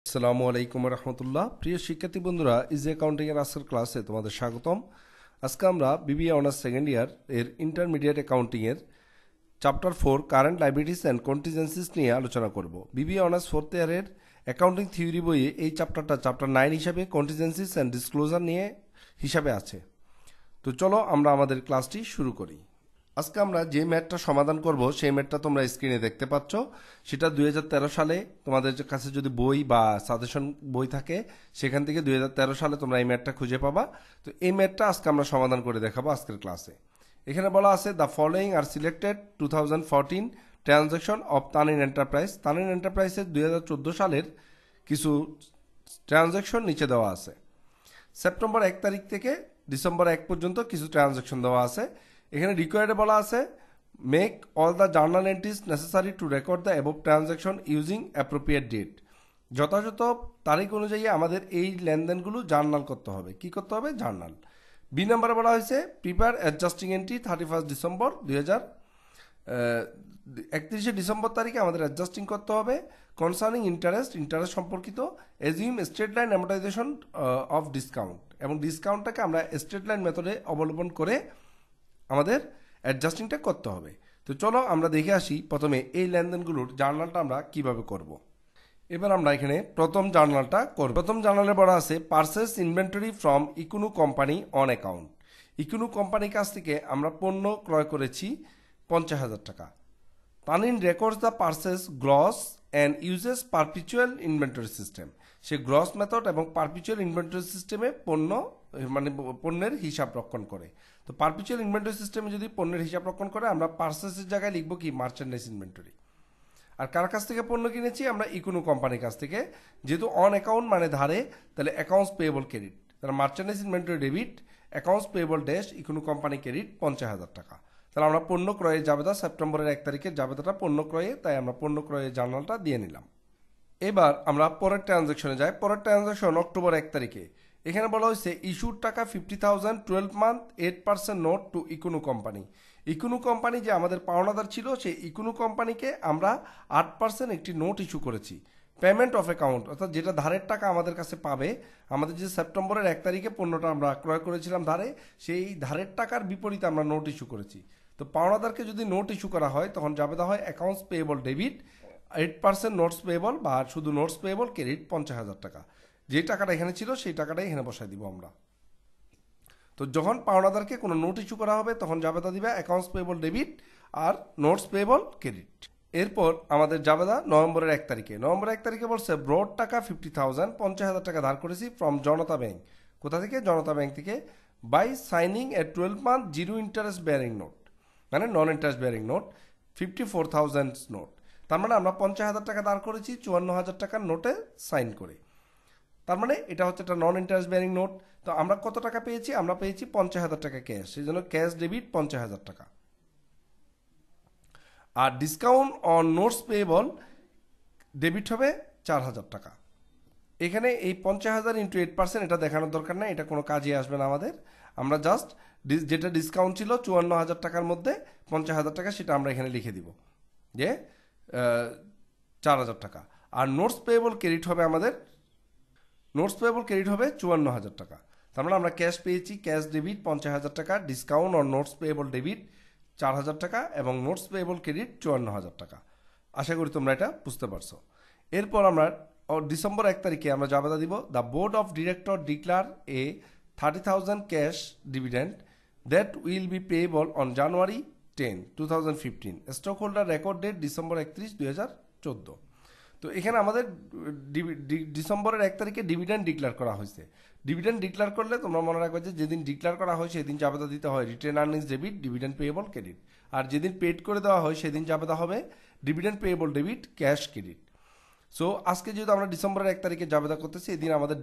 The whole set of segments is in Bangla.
আসসালামু আলাইকুম রহমতুল্লাহ। প্রিয় শিক্ষার্থী বন্ধুরা, ইজি অ্যাকাউন্টিং এর আজকের ক্লাসে তোমাদের স্বাগতম। আজকে আমরা বিবিএ অনার্স সেকেন্ড ইয়ার এর ইন্টারমিডিয়েট অ্যাকাউন্টিং এর চ্যাপ্টার 4 কারেন্ট লাইবিলিটিস অ্যান্ড কন্টিজেন্সিস নিয়ে আলোচনা করব। বিবিএ অনার্স ফোর্থ ইয়ারের অ্যাকাউন্টিং থিওরি বইয়ে এই চ্যাপ্টারটা চ্যাপ্টার 9 হিসাবে কন্টিজেন্সিস অ্যান্ড ডিসক্লোজার নিয়ে হিসাবে আছে। তো চলো আমরা আমাদের ক্লাসটি শুরু করি। আজকে আমরা যে ম্যাথটা সমাধান করব সেই ম্যাথটা তোমরা স্ক্রিনে দেখতে পাচ্ছ। সেটা 2013 সালে তোমাদের কাছে যদি বই বা সাজেশন বই থাকে সেখান থেকে 2013 সালে তোমরা এই ম্যাথটা খুঁজে পাবা। তো এই ম্যাথটা আজকে আমরা সমাধান করে দেখাবো আজকের ক্লাসে। এখানে বলা আছে দ্য ফলোয়িং আর selected 2014 transaction of Tanin enterprise. Tanin এন্টারপ্রাইজের 2014 সালের কিছু ট্রানজ্যাকশন নিচে দেওয়া আছে। সেপ্টেম্বর 1 তারিখ থেকে ডিসেম্বর 1 পর্যন্ত কিছু ট্রানজ্যাকশন দেওয়া আছে। এখানে রিকোয়ার্ডে বলা আছে make all the journal entries necessary to record the above transaction using appropriate date. যথাযথ তারিখ অনুযায়ী আমাদের এই লেনদেনগুলো জার্নাল করতে হবে। কি করতে হবে? জার্নাল। বি নম্বরে বলা হয়েছে prepare adjusting entry 31 December 31 December তারিখে আমাদের অ্যাডজাস্টিং করতে হবে কনসার্নিং ইন্টারেস্ট সম্পর্কিত assume straight line amortisation of discount, এবং ডিসকাউন্টটাকে আমরা স্ট্রেট লাইন মেথডে অবলম্বন করে আমাদের অ্যাডজাস্টিংটা করতে হবে। তো চলো আমরা দেখে আসি প্রথমে এই লেনদেনগুলোর জার্নালটা আমরা কিভাবে করব। এবার আমরা এখানে প্রথম জার্নালটা করব। প্রথম জার্নালে বলা আছে purchase inventory from Ikunu company on account. Ikunu কোম্পানির কাছ থেকে আমরা পণ্য ক্রয় করেছি 50,000 টাকা। Tanin records the purchase gross and uses perpetual inventory system. সে গ্রস মেথড এবং পারপিচুয়াল ইনভেন্টরি সিস্টেমে পণ্যের হিসাব রক্ষণ করে। তো পারপিচুয়াল ইনভেন্টরি সিস্টেমে যদি পণ্যের হিসাব রক্ষণ করে আমরা পারচেসের জায়গায় লিখব কি মার্চেন্ডাইজ ইনভেন্টরি। আর কার কাছ থেকে পণ্য কিনেছি? আমরা ইকুনু কোম্পানির কাছ থেকে। যেহেতু অন অ্যাকাউন্ট মানে ধারে, তাহলে অ্যাকাউন্টস পেয়েবল ক্রেডিট, তাহলে merchandise inventory debit, accounts payable dash Ikunu company credit 50,000 টাকা। তাহলে আমরা পণ্য ক্রয়ের জাবেদা সেপ্টেম্বরের 1 তারিখের জাবেদাটা পণ্য ক্রয়ে, তাই আমরা পণ্য ক্রয়ের জার্নালটা দিয়ে নিলাম। এবার আমরা পরের ট্রানজ্যাকশনে যাই। পরের ট্রানজ্যাকশন অক্টোবর 1 তারিখে। এখানে বলা হয়েছে ইস্যুড টাকা 50,000 12 month 8% note to Ikunu company. Ikunu company যে আমাদের পাওনাদার ছিল, সেই ইকুনু কোম্পানিকে আমরা 8% একটি নোট ইস্যু করেছি। পেমেন্ট অফ অ্যাকাউন্ট, অর্থাৎ যেটা ধারের টাকা আমাদের কাছে পাবে, আমাদের যে সেপ্টেম্বরের 1 তারিখে পণ্যটা আমরা ক্রয় করেছিলাম ধারে, সেই ধারের টাকার বিপরীতে আমরা নোট ইস্যু করেছি। তো পাওনাদারকে যদি নোট ইস্যু করা হয় তখন জাবেদা হয় accounts payable debit 8% notes payable, বা শুধু নোটস পেয়েবল ক্রেডিট 50,000 টাকা। যে টাকাটা এখানে ছিল সেই টাকাটাই এখানে বসাই দিব আমরা। তো যখন পাওনাদারকে কোনো নোট ইস্যু করা হবে তখন জাবেদা দিবে অ্যাকাউন্টস পেয়েবল ডেবিট আর নোটস পেয়েবল ক্রেডিট। এরপর আমাদের জাবেদা নভেম্বরের 1 তারিখে। নভেম্বরের 1 তারিখে বলছে ব্রড টাকা 50,000 50,000 টাকা ধার করেছি ফ্রম জনতা ব্যাংক। কোথা থেকে? জনতা ব্যাংক থেকে। By signing A 12 month zero interest bearing note, মানে নন ইন্টারেস্ট বেয়ারিং নোট 54,000 নোট। তার মানে আমরা 50,000 টাকা দাঁড় করেছি 54,000 টাকার নোটে সাইন করে। তার মানে এটা হচ্ছে একটা নন ইন্টারেস্ট বেয়ারিং নোট। তো আমরা কত টাকা পেয়েছি? আমরা পেয়েছি 50,000 টাকা ক্যাশ, সেই জন্য ক্যাশ ডেবিট 50,000 টাকা। আর discount on notes payable debit হবে 4,000 টাকা। এখানে এই 50,000 ইন্টু 8% এটা দেখানোর দরকার নেই, এটা কোনো কাজে আসবে না আমাদের। আমরা জাস্ট যেটা ডিসকাউন্ট ছিল 54,000 টাকার মধ্যে 50,000 টাকা, সেটা আমরা এখানে লিখে দিব যে 4,000 টাকা। আর নোটস পেয়েবল ক্রেডিট হবে আমাদের, নোটস পেয়েবল ক্রেডিট হবে 54,000 টাকা। তার মানে আমরা ক্যাশ পেয়েছি, ক্যাশ ডেবিট 50,000 টাকা, discount on notes payable debit 4,000 টাকা এবং নোটস পেয়েবল ক্রেডিট 54,000 টাকা। আশা করি তোমরা এটা বুঝতে পারছো। এরপর আমরা ডিসেম্বর 1 তারিখে আমরা জাবেদা দিব the board of director declare a 30,000 cash dividend that will be payable on January 10, 2015। Stockholder record date December 31, 2014। তো এখানে আমাদের ডিসেম্বরের 1 তারিখে ডিভিডেন্ড ডিক্লেয়ার করা হয়েছে। ডিভিডেন্ড ডিক্লেয়ার করলে তোমরা মনে রাখবে যে যেদিন ডিক্লেয়ার করা হয় সেদিন জাবেদা দিতে হয় retained earnings debit dividend payable credit, আর যেদিন পেড করে দেওয়া হয় সেদিন জাবেদা হবে dividend payable debit cash credit. So আজকে যেহেতু আমরা ডিসেম্বরের 1 তারিখে জাবেদা করতেছি, এদিন আমাদের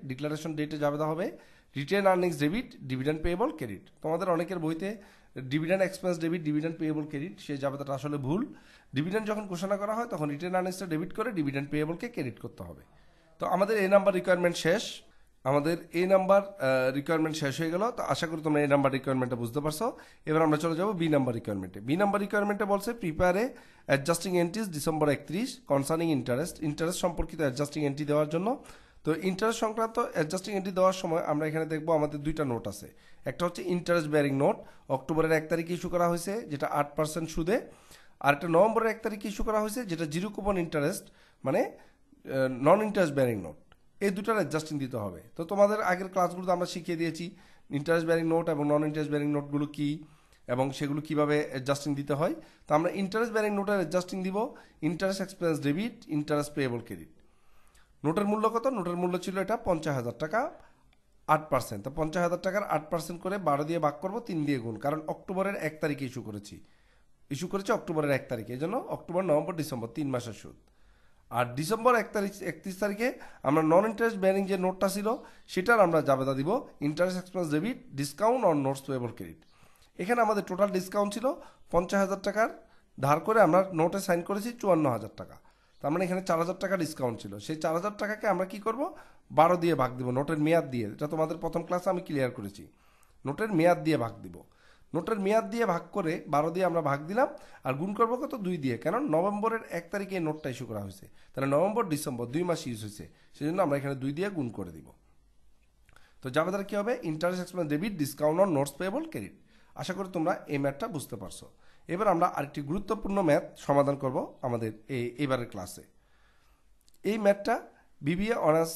ডিক্লারেশন ডেটে জাবেদা হবে written earnings debit dividend payable credit. তোমাদের অনেকের বইতে dividend expense debit dividend payable credit, সেই জাবেদাটা আসলে ভুল। ডিভিডেন্ড যখন ঘোষণা করা হয় তখন রিটেন আর্নিংসটা ডেবিট করে ডিভিডেন্ড পেয়েবলকে ক্রেডিট করতে হবে। তো আমাদের এই নাম্বার রিকোয়ারমেন্ট শেষ। আমাদের এই নাম্বার রিকোয়ারমেন্ট শেষ হয়ে গেল। তো আশা করি তোমরা এই নাম্বার রিকোয়ারমেন্টটা বুঝতে পারছো। এবার আমরা চলে যাব বি নাম্বার রিকোয়ারমেন্টে। বি নাম্বার রিকোয়ারমেন্টে বলছে প্রিপেয়ারে adjusting entries December 31 concerning interest সম্পর্কিত অ্যাডজাস্টিং এন্ট্রি দেওয়ার জন্য। তো ইন্টারেস্ট সংক্রান্ত অ্যাডজাস্টিং এন্ট্রি দেওয়ার সময় আমরা এখানে দেখবো আমাদের দুইটা নোট আছে। একটা হচ্ছে ইন্টারেস্ট বেয়ারিং নোট, অক্টোবরের 1 তারিখে ইস্যু করা হয়েছে, যেটা 8% সুদে। আর একটা নভেম্বরের 1 তারিখে ইস্যু করা হয়েছে, যেটা 0 কুপন ইন্টারেস্ট, মানে নন ইন্টারেস্ট বেয়ারিং নোট। এই দুটার অ্যাডজাস্টিং দিতে হবে। তো তোমাদের আগের ক্লাসগুলোতে আমরা শিখিয়ে দিয়েছি ইন্টারেস্ট বেয়ারিং নোট এবং নন ইন্টারেস্ট বেয়ারিং নোটগুলো কী এবং সেগুলো কীভাবে অ্যাডজাস্টিং দিতে হয়। তো আমরা ইন্টারেস্ট বেয়ারিং নোটের অ্যাডজাস্টিং দিব interest expense debit, interest payable credit. নোটের মূল্য কত? নোটের মূল্য ছিল এটা 50,000 টাকা, 8%। তো 50,000 টাকার 8% করে 12 দিয়ে ভাগ করবো, 3 দিয়ে গুণ, কারণ অক্টোবরের 1 তারিখে ইস্যু করেছি অক্টোবরের 1 তারিখে, এই জন্য অক্টোবর, নভেম্বর, ডিসেম্বর 3 মাসের সুদ। আর ডিসেম্বর 31 তারিখে আমরা নন ইন্টারেস্ট বেয়ারিং যে নোটটা ছিল সেটার আমরা জাবেদা দিব interest expense debit, discount on notes payable credit. এখানে আমাদের টোটাল ডিসকাউন্ট ছিল 50,000 টাকার, ধার করে আমরা নোটে সাইন করেছি 54,000 টাকা। তার মানে এখানে 4,000 টাকা ডিসকাউন্ট ছিল। সেই 4,000 টাকাকে আমরা কি করব? 12 দিয়ে ভাগ দিব, নোটের মেয়াদ দিয়ে। এটা তোমাদের প্রথম ক্লাসে আমি ক্লিয়ার করেছি, নোটের মেয়াদ দিয়ে ভাগ দিব। নোটের মেয়াদ দিয়ে ভাগ করে 12 দিয়ে আমরা ভাগ দিলাম, আর গুণ করবো কত? 2 দিয়ে, কারণ নভেম্বরের 1 তারিখে এই নোটটা ইস্যু করা হয়েছে, তাহলে নভেম্বর ডিসেম্বর 2 মাস ইউজ হয়েছে, সেই জন্য আমরা এখানে 2 দিয়ে গুণ করে দিব। তো জাবেদার কি হবে? Interest expense debit, discount on notes payable credit. আশা করি তোমরা এই ম্যাথটা বুঝতে পারছো। এবার আমরা আরেকটি গুরুত্বপূর্ণ ম্যাথ সমাধান করব আমাদের এইবারের ক্লাসে। এই ম্যাথটা বিবিএ অনার্স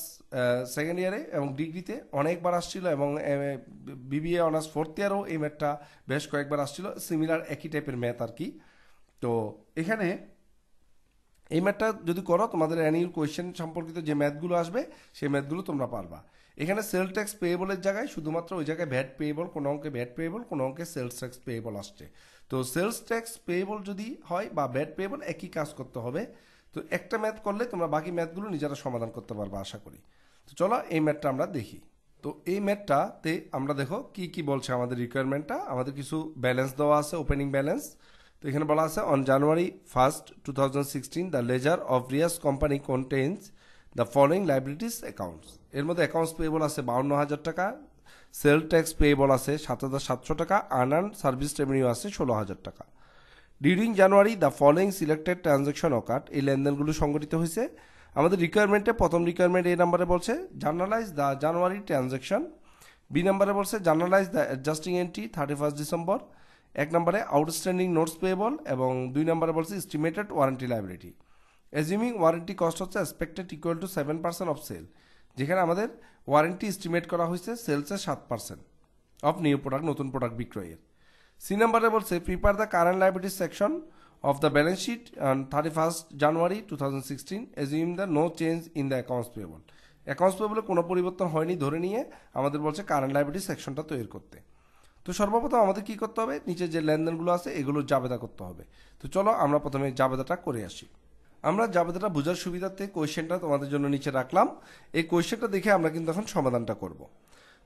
সেকেন্ড ইয়ারে এবং ডিগ্রিতে অনেকবার আসছিল, এবং বিবিএ অনার্স 4th ইয়ারেও এই ম্যাথটা বেশ কয়েকবার আসছিল, সিমিলার একই টাইপের ম্যাথ আর কি। তো এখানে এই ম্যাথটা যদি করো, তোমাদের অ্যানুয়াল কোয়েশ্চেন সম্পর্কিত যে ম্যাথগুলো আসবে সেই ম্যাথগুলো তোমরা পারবা। এখানে সেল ট্যাক্স পেয়েবলের জায়গায় শুধুমাত্র ওই জায়গায় ভ্যাট পেয়েবল, কোনো অঙ্কে ভ্যাট পেয়েবল, কোনো অঙ্কে সেলস ট্যাক্স পেয়েবল আসছে। তো সেলস ট্যাক্স পেয়েবল যদি হয় বা ভ্যাট পেয়েবল, একই কাজ করতে হবে। তো একটা ম্যাথ করলে তোমরা বাকি ম্যাথগুলো নিজেরা সমাধান করতে পারবে আশা করি। তো চলো এই ম্যাথটা আমরা দেখি। তো এই ম্যাথটাতে আমরা দেখো কি কি বলছে আমাদের রিকোয়ারমেন্টটা। আমাদের কিছু ব্যালেন্স দেওয়া আছে, ওপেনিং ব্যালেন্স। তো এখানে বলা আছে on January 1, 2016 the ledger of রিয়াস company contains the following liabilities accounts. এর মধ্যে অ্যাকাউন্টস পেয়েবল আছে 52,000 টাকা, সেল ট্যাক্স পেয়েবল আছে 7,700 টাকা, আর্ন সার্ভিস রেভিনিউ আছে 16,000 টাকা। During January the following selected transaction occurred, এই লেনদেনগুলো সংগঠিত হয়েছে। আমাদের রিকোয়ারমেন্টে প্রথম রিকোয়ারমেন্ট এই নাম্বারে বলছে journalize the January transaction. B নাম্বারে বলছে journalize the adjusting entry 31 December. 1 নম্বরে আউটস্ট্যান্ডিং নোটস পেয়েবল, এবং 2 নম্বরে বলছে estimated warranty liability. Assuming warranty cost হচ্ছে expected equal to 7% of sale, যেখানে আমাদের ওয়ারেন্টি এস্টিমেট করা হয়েছে সেলসের 7% অফ নিউ প্রোডাক্ট, নতুন প্রোডাক্ট বিক্রয়ের। সি নাম্বারে বলছে prepare the current liabilities section of the balance sheet on 31 January 2016 assume the no change in the accounts payable. Accounts পেয়েবলে কোনো পরিবর্তন হয়নি ধরে নিয়ে আমাদের বলছে কারেন্ট লাইবিলিটিস সেকশনটা তৈরি করতে। তো সর্বপ্রথম আমাদের কি করতে হবে? নিচে যে লেনদেনগুলো আছে এগুলোর জাবেদা করতে হবে। তো চলো আমরা প্রথমে জাবেদাটা করে আসি। আমরা জাবেদাটা বোঝার সুবিধার্থে কোয়েশ্চেনটা তোমাদের জন্য নিচে রাখলাম। এই কোয়েশ্চেনটা দেখে আমরা কিন্তু এখন সমাধানটা করব।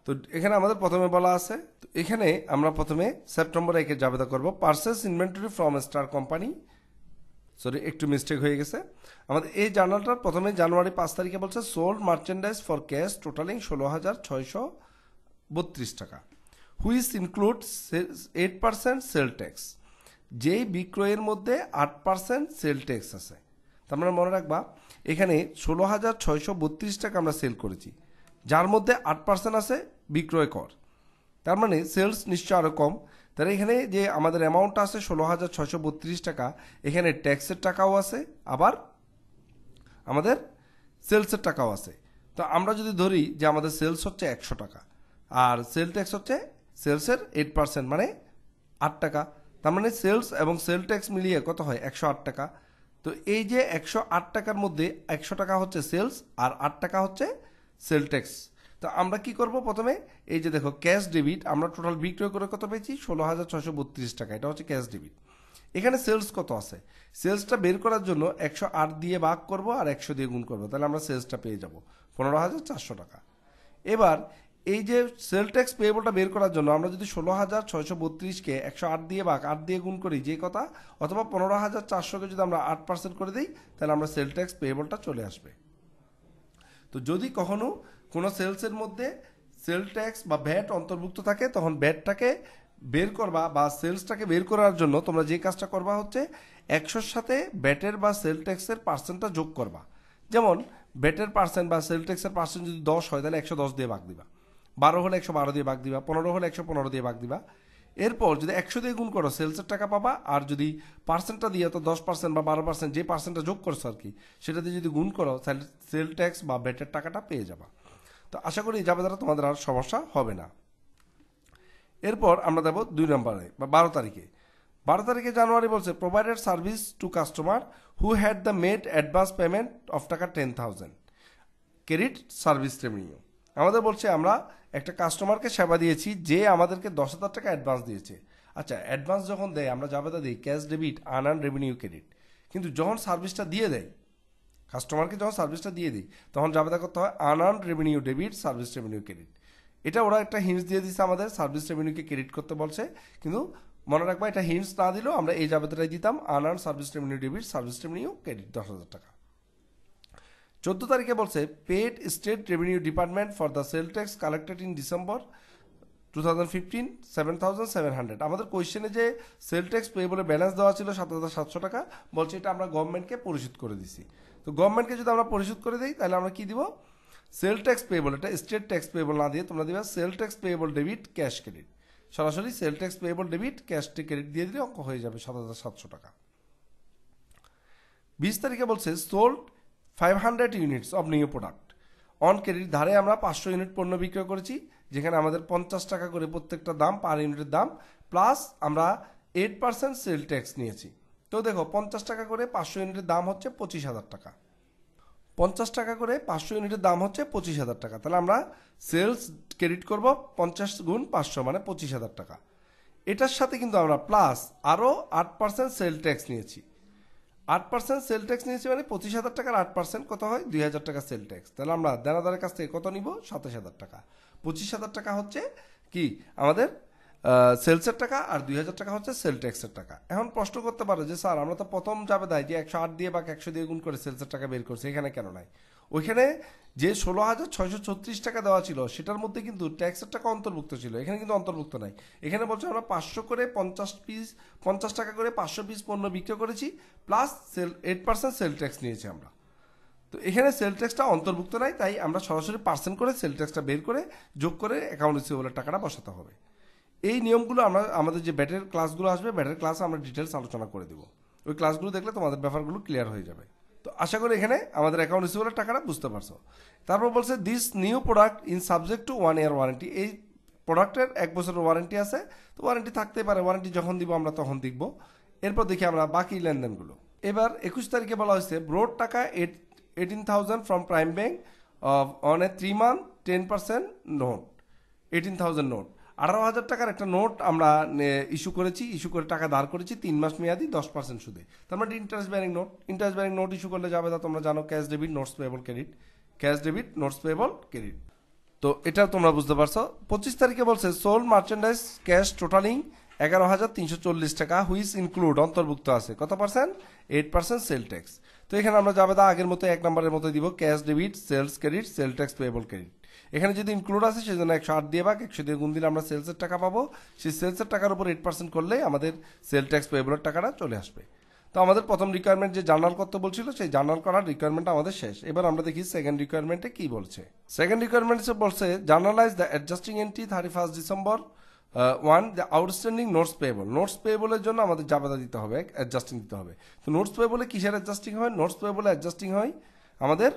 তো এখানে আমাদের প্রথমে বলা আছে, তো এখানে আমরা প্রথমে সেপ্টেম্বর 1 জাবেদা করব। Purchase inventory from star company, sorry একটু মিস্টেক হয়ে গেছে। আমাদের এই জার্নালটার প্রথমে জানুয়ারি 5 তারিখে বলছে sold merchandise for cash totalling 16,632 টাকা, হুইচ ইনক্লুডস 8% সেল ট্যাক্স। যেই বিক্রয়ের মধ্যে 8% সেল ট্যাক্স আছে। তার মানে মনে রাখবা এখানে 16,632 টাকা আমরা সেল করেছি, যার মধ্যে 8% আছে বিক্রয় কর। তার মানে সেলস নিশ্চয় আরও কম। তাহলে এখানে যে আমাদের অ্যামাউন্টটা আছে 16,632 টাকা, এখানে ট্যাক্সের টাকাও আছে, আবার আমাদের সেলসের টাকাও আছে। তো আমরা যদি ধরি যে আমাদের সেলস হচ্ছে 100 টাকা, আর সেল ট্যাক্স হচ্ছে সেলসের 8% মানে 8 টাকা। তার মানে সেলস এবং সেল ট্যাক্স মিলিয়ে কত হয়? 108 টাকা। তো এই যে 108 টাকার মধ্যে 100 টাকা হচ্ছে সেলস আর 8 টাকা হচ্ছে সেল ট্যাক্স। তো আমরা কি করব? প্রথমে এই যে দেখো ক্যাশ ডেবিট, আমরা টোটাল বিক্রয় করে কত পেয়েছি? 16,632 টাকা, এটা হচ্ছে ক্যাশ ডেবিট। এখানে সেলস কত আছে? সেলসটা বের করার জন্য 108 দিয়ে ভাগ করব আর 100 দিয়ে গুণ করবো, তাহলে আমরা সেলসটা পেয়ে যাব 15,400 টাকা। এবার এই যে সেল ট্যাক্স পেয়েবলটা বের করার জন্য আমরা যদি 16,632কে 108 দিয়ে ভাগ 8 দিয়ে গুণ করি যে কথা, অথবা 15,400কে যদি আমরা 8% করে দিই, তাহলে আমরা সেল ট্যাক্স পেয়েবলটা চলে আসবে। তো যদি কখনো কোনো সেলসের মধ্যে সেল ট্যাক্স বা ভ্যাট অন্তর্ভুক্ত থাকে তখন ভ্যাটটাকে বের করবা বা সেলসটাকে বের করার জন্য তোমরা যে কাজটা করবা হচ্ছে 100-র সাথে ভ্যাটের বা সেল ট্যাক্সের পার্সেন্টটা যোগ করবা। যেমন ভ্যাটের পার্সেন্ট বা সেল ট্যাক্সের পার্সেন্ট যদি 10 হয় তাহলে 110 দিয়ে ভাগ দিবা, 12 হলে 112 দিয়ে ভাগ দিবা, 15 হলে 115 দিয়ে ভাগ দিবা। এরপর যদি 100 দিয়ে গুণ করো সেলসের টাকা পাবা, আর যদি পার্সেন্টটা দিয়ে তো 10% বা 12% যে পার্সেন্টটা যোগ করছো আর কি সেটা দিয়ে যদি গুণ করো তাহলে সেল ট্যাক্স বা ভ্যাটের টাকাটা পেয়ে যাবা। তো আশা করি যাবে দ্বারা তোমাদের আর সমস্যা হবে না। এরপর আমরা দেবো 2 নম্বরে বা 12 তারিখে। 12 তারিখে জানুয়ারি বলছে provided service to customer who had the made advance payment of টাকা 10,000 ক্রেডিট সার্ভিস রেভিনিউ। আমাদের বলছে আমরা একটা কাস্টমারকে সেবা দিয়েছি যে আমাদেরকে 10,000 টাকা অ্যাডভান্স দিয়েছে। আচ্ছা, অ্যাডভান্স যখন দেয় আমরা জাবেদা দিই cash debit unearned revenue credit, কিন্তু যখন সার্ভিসটা দিয়ে দেয় কাস্টমারকে যখন সার্ভিসটা দিয়ে দিই তখন জাবেদা করতে হয় unearned revenue debit service revenue credit. এটা ওরা একটা হিন্টস দিয়ে দিচ্ছে আমাদের সার্ভিস রেভিনিউকে ক্রেডিট করতে বলছে, কিন্তু মনে রাখবা এটা হিন্টস না দিলেও আমরা এই জাবেদাটাই দিতাম unearned service revenue debit service revenue credit 10,000 টাকা। 14 তারিখে বলছে paid state revenue department for the sale tax collected in December 2015 7,700। আমাদের কোয়েশ্চেনে যে সেল ট্যাক্স পেয়েবলে ব্যালেন্স দেওয়া ছিল 7,700 টাকা, বলছে এটা আমরা গভর্নমেন্টকে পরিশোধ করে দিছি। তো গভর্নমেন্টকে যদি আমরা পরিশোধ করে দিই তাহলে আমরা কি দিব, সেল ট্যাক্স পেয়েবল, এটা স্টেট ট্যাক্স পেয়েবল না দিয়ে তোমরা দিবা sale tax payable debit cash credit. সরাসরি sale tax payable debit cash credit দিয়ে দিলে অঙ্ক হয়ে যাবে 7,700 টাকা। 20 তারিখে বলছে sold 500 units of new product on credit. ধারে আমরা 500 ইউনিট পণ্য বিক্রয় করেছি, যেখানে আমাদের 50 টাকা করে প্রত্যেকটা দাম পার ইউনিটের দাম, প্লাস আমরা 8% সেল ট্যাক্স নিয়েছি। তো দেখো 50 টাকা করে 500 ইউনিটের দাম হচ্ছে 25,000 টাকা। 50 টাকা করে 500 ইউনিটের দাম হচ্ছে 25,000 টাকা। তাহলে আমরা সেলস ক্রেডিট করব 50 গুণ 500 মানে 25,000 টাকা। এটার সাথে কিন্তু আমরা প্লাস আরও 8% সেল ট্যাক্স নিয়েছি। 8% সেল ট্যাক্স নিয়েছি মানে 25,000 টাকার 8% কত হয় 2,000 টাকা সেল ট্যাক্স। তাহলে আমরা দেনাদারের কাছ থেকে কত নিব 27,000 টাকা। 25,000 টাকা হচ্ছে কি আমাদের সেলসের টাকা, আর 2,000 টাকা হচ্ছে সেল ট্যাক্সের টাকা। এখন প্রশ্ন করতে পারো যে স্যার আমরা তো প্রথম যাবে দেয় যে 108 দিয়ে বা 100 দিয়ে গুণ করে সেলসের টাকা বের করছে, এখানে কেন নাই? ওইখানে যে 16,636 টাকা দেওয়া ছিল সেটার মধ্যে কিন্তু ট্যাক্সের টাকা অন্তর্ভুক্ত ছিল, এখানে কিন্তু অন্তর্ভুক্ত নাই। এখানে বলছে আমরা 500 করে 50 টাকা করে 500 পিস পণ্য বিক্রয় করেছি, প্লাস 8% সেল ট্যাক্স নিয়েছি আমরা। তো এখানে সেল ট্যাক্সটা অন্তর্ভুক্ত নাই, তাই আমরা সরাসরি পার্সেন্ট করে সেল ট্যাক্সটা বের করে যোগ করে অ্যাকাউন্ট রিসিভেবলের টাকাটা বসাতে হবে। এই নিয়মগুলো আমরা আমাদের যে ব্যাটের ক্লাসগুলো আসবে ব্যাটের ক্লাসে আমরা ডিটেলস আলোচনা করে দেবো। ওই ক্লাসগুলো দেখলে তোমাদের ব্যাপারগুলো ক্লিয়ার হয়ে যাবে। তো আশা করি এখানে আমাদের অ্যাকাউন্ট রিসিভেবলের টাকাটা বুঝতে পারছো। তারপর বলছে this new product in subject to 1 year warranty. এই প্রোডাক্টের 1 বছরের ওয়ারেন্টি আছে, তো ওয়ারেন্টি থাকতেই পারে, ওয়ারেন্টি যখন দিব আমরা তখন দেখব। এরপর দেখি আমরা বাকি লেনদেনগুলো। এবার 21 তারিখে বলা হয়েছে ব্রোড টাকা 18,000 from prime bank on a 3 month 10% note, 18,000 note. 18,000 টাকার একটা নোট আমরা ইস্যু করেছি, ইস্যু করে টাকা ধার করেছি 3 মাস মেয়াদি 10% সুদে। তার মানে interest bearing note. Interest bearing note issue করলে যাবে তা তোমরা জানো cash debit notes payable credit, cash debit notes payable credit. তো এটা তোমরা বুঝতে পারছো। 25 তারিখে বলছে সোল্ড মার্চেন্ডাইজ ক্যাশ টোটালিং 11,340 টাকা হুইচ ইনক্লুড অন্তর্ভুক্ত আছে কত পার্সেন্ট 8% সেল ট্যাক্স। তো এখানে আমরা যাবে তা আগের মতো 1 নম্বরের মতো দিব cash debit sales credit sale tax payable credit. এখানে যদি ইনক্লুড আছে সেই জন্য 108 দিয়ে ভাগ 100 দিয়ে গুণ দিলে আমরা সেলসের টাকা পাবো। সেই সেলসের টাকার উপর 8% করলে আমাদের সেল ট্যাক্স পেয়েবলের টাকাটা চলে আসবে। তো আমাদের প্রথম রিকোয়ারমেন্ট যে জার্নাল করতে বলছিল সেই জার্নাল করার রিকোয়ারমেন্ট আমাদের শেষ। এবার আমরা দেখি সেকেন্ড রিকোয়ারমেন্টে কি বলছে। সেকেন্ড রিকোয়ারমেন্টে বলছে journalize the adjusting entry 31 December 1 the outstanding notes payable. Notes পেয়েবলের জন্য আমাদের জাবেদা দিতে হবে, অ্যাডজাস্টিং দিতে হবে। তো নোটস পেয়েবলে কিসের অ্যাডজাস্টিং হয়? নোটস পেয়েবলে অ্যাডজাস্টিং হয় আমাদের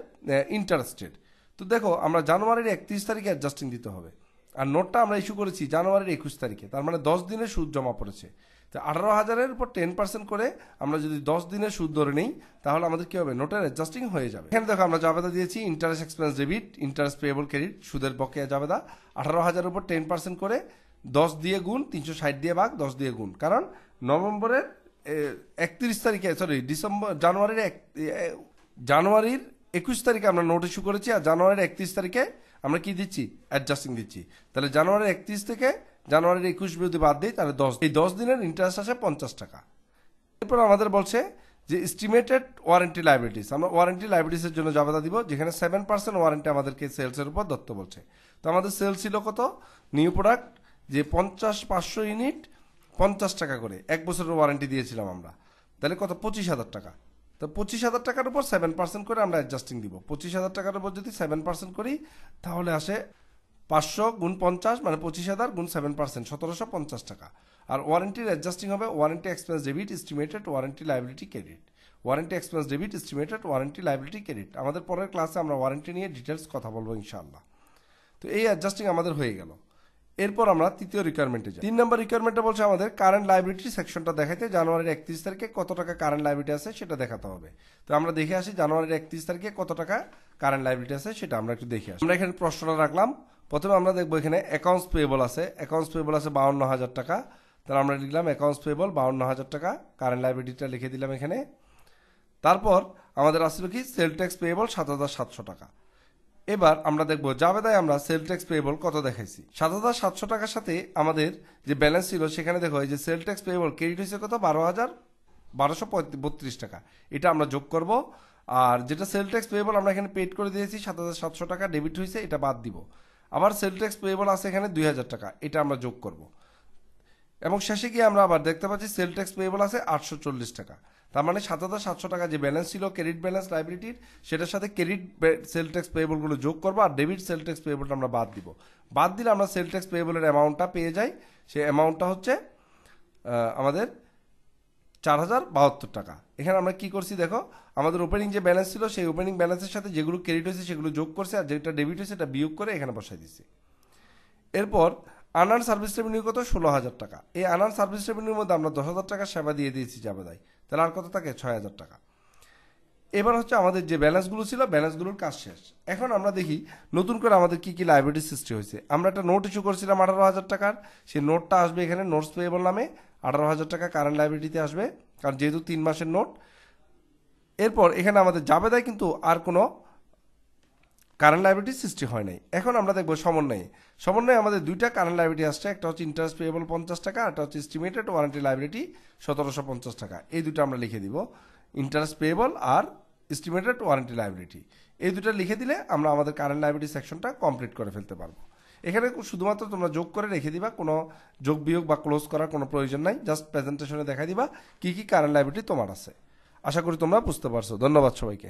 ইন্টারেস্টেড। তো দেখো আমরা জানুয়ারির 31 তারিখে অ্যাডজাস্টিং দিতে হবে, আর নোটটা আমরা ইস্যু করেছি জানুয়ারির 21 তারিখে, তার মানে 10 দিনের সুদ জমা পড়েছে। তো 18,000-এর উপর 10% করে আমরা যদি 10 দিনের সুদ ধরে নিই তাহলে আমাদের কি হবে নোটের অ্যাডজাস্টিং হয়ে যাবে। এখানে দেখো আমরা জাবেদা দিয়েছি interest expense debit interest payable credit সুদের বকেয়া জাবেদা 18,000-এর উপর 10% করে 10 দিয়ে গুণ 360 দিয়ে ভাগ 10 দিয়ে গুণ। কারণ নভেম্বরের 31 তারিখে জানুয়ারির 21 তারিখে আমরা নোট ইস্যু করেছি, আর জানুয়ারির 31 তারিখে আমরা কি দিচ্ছি অ্যাডজাস্টিং দিচ্ছি। তাহলে জানুয়ারির 31 থেকে জানুয়ারির 21 যদি বাদ দিই তাহলে এই 10 দিনের ইন্টারেস্ট আসে 50 টাকা। এরপর আমাদের বলছে যে এস্টিমেটেড ওয়ারেন্টি লাইবিলিটিস, আমরা ওয়ারেন্টি লাইবিলিটিসের জন্য জাবেদা দিব, যেখানে 7% ওয়ারেন্টি আমাদেরকে সেলসের উপর দত্ত বলছে। তো আমাদের সেল ছিল কত, নিউ প্রোডাক্ট যে 500 ইউনিট 50 টাকা করে 1 বছরের ওয়ারেন্টি দিয়েছিলাম আমরা, তাহলে কত 25,000 টাকা। তো 25,000 টাকার উপর 7% করে আমরা অ্যাডজাস্টিং দিব। 25,000 টাকার উপর যদি 7% করি তাহলে আসে 500 গুণ 50 মানে 25,000 গুণ 7% 1750 টাকা। আর ওয়ারেন্টির অ্যাডজাস্টিং হবে warranty expense debit estimated warranty liability credit. Warranty expense debit estimated warranty liability credit. আমাদের পরের ক্লাসে আমরা ওয়ারেন্টি নিয়ে ডিটেলস কথা বলবো ইনশাআল্লাহ। তো এই অ্যাডজাস্টিং আমাদের হয়ে গেল। এরপর আমরা তৃতীয় রিকোয়ারমেন্টে যাই। 3 নম্বর রিকোয়ারমেন্টে বলছে আমাদের কারেন্ট লাইবিলিটি সেকশনটা দেখাইতে, জানুয়ারির 31 তারিখে কত টাকা কারেন্ট লাইবিলিটি আছে সেটা দেখাতে হবে। তো আমরা দেখে আসি জানুয়ারির 31 তারিখে কত টাকা কারেন্ট লাইবিলিটি আছে সেটা আমরা একটু দেখে আসি। আমরা এখানে প্রশ্নটা রাখলাম। প্রথমে আমরা দেখবো এখানে অ্যাকাউন্টস পেয়েবল আছে। অ্যাকাউন্টস পেয়েবল আছে 52,000 টাকা। তাহলে আমরা লিখলাম অ্যাকাউন্টস পেয়েবল 52,000 টাকা, কারেন্ট লাইবিলিটিটা লিখে দিলাম এখানে। তারপর আমাদের আসলে কি সেল ট্যাক্স পেয়েবল 7,700 টাকা। এবার আমরা দেখব জাবেদায় আমরা সেল ট্যাক্স পেয়েবল কত দেখাইছি। 7,700 টাকার সাথে আমাদের যে ব্যালেন্স ছিল সেখানে দেখো এই যে সেল ট্যাক্স পেয়েবল ক্রেডিট হয়েছে কত 12,1232 টাকা, এটা আমরা যোগ করব। আর যেটা সেল ট্যাক্স পেয়েবল আমরা এখানে পেড করে দিয়েছি 7,700 টাকা ডেবিট হয়েছে, এটা বাদ দিব। আবার সেল ট্যাক্স পেয়েবল আছে এখানে 2,000 টাকা, এটা আমরা যোগ করব। এবং শেষে গিয়ে আমরা আবার দেখতে পাচ্ছি সেল ট্যাক্স পেয়েবল আছে 840 টাকা। তার মানে 7,700 টাকা যে ব্যালেন্স ছিল ক্রেডিট ব্যালেন্স লাইবিলিটির, সেটার সাথে ক্রেডিট সেল ট্যাক্স পেয়েবলগুলো যোগ করবো আর ডেবিট সেল ট্যাক্স পেয়েবলটা আমরা বাদ দিব। বাদ দিলে আমরা সেল ট্যাক্স পেয়েবলের অ্যামাউন্টটা পেয়ে যাই। সেই অ্যামাউন্টটা হচ্ছে আমাদের 4,072 টাকা। এখানে আমরা কি করছি দেখো, আমাদের ওপেনিং যে ব্যালেন্স ছিল সেই ওপেনিং ব্যালেন্সের সাথে যেগুলো ক্রেডিট হয়েছে সেগুলো যোগ করছে, আর যেটা ডেবিট হয়েছে সেটা বিয়োগ করে এখানে বসাই দিচ্ছি। এরপর আনআর্ন সার্ভিস রেভিনিউ কত 16,000 টাকা। এই আনআর্ন সার্ভিস রেভিনিউর মধ্যে আমরা 10,000 টাকা সেবা দিয়ে দিয়েছি জাবেদায়, তাহলে আর কত থাকে 6,000 টাকা। এবার হচ্ছে আমাদের যে ব্যালেন্সগুলো ছিল ব্যালেন্সগুলোর কাজ শেষ। এখন আমরা দেখি নতুন করে আমাদের কি কি লাইবিলিটি সৃষ্টি হয়েছে। আমরা একটা নোট ইস্যু করছিলাম 18,000 টাকার, সেই নোটটা আসবে এখানে নোটস পেয়েবল নামে, 18,000 টাকা কারেন্ট লাইবিলিটিতে আসবে, কারণ যেহেতু 3 মাসের নোট। এরপর এখানে আমাদের জাবেদায় কিন্তু আর কোনো কারেন্ট লাইবিলিটি সৃষ্টি হয় নাই। এখন আমরা দেখবো সমন্বয়ে। সমন্বয়ে আমাদের দুইটা কারেন্ট লাইবিলিটি আসছে, একটা হচ্ছে ইন্টারেস্ট পেয়েবল 50 টাকা, একটা হচ্ছে এস্টিমেটেড ওয়ারেন্টি লাইবিলিটি 1750 টাকা। এই দুটো আমরা লিখে দিব, ইন্টারেস্ট পেয়েবল আর এস্টিমেটেড ওয়ারেন্টি লাইবিলিটি। এই দুটো লিখে দিলে আমরা আমাদের কারেন্ট লাইবিলিটি সেকশনটা কমপ্লিট করে ফেলতে পারবো। এখানে শুধুমাত্র তোমরা যোগ করে রেখে দিবা, কোনো যোগ বিয়োগ বা ক্লোজ করার কোনো প্রয়োজন নাই, জাস্ট প্রেজেন্টেশনে দেখা দিবা কি কি কারেন্ট লাইবিলিটি তোমার আছে। আশা করি তোমরা বুঝতে পারছো। ধন্যবাদ সবাইকে।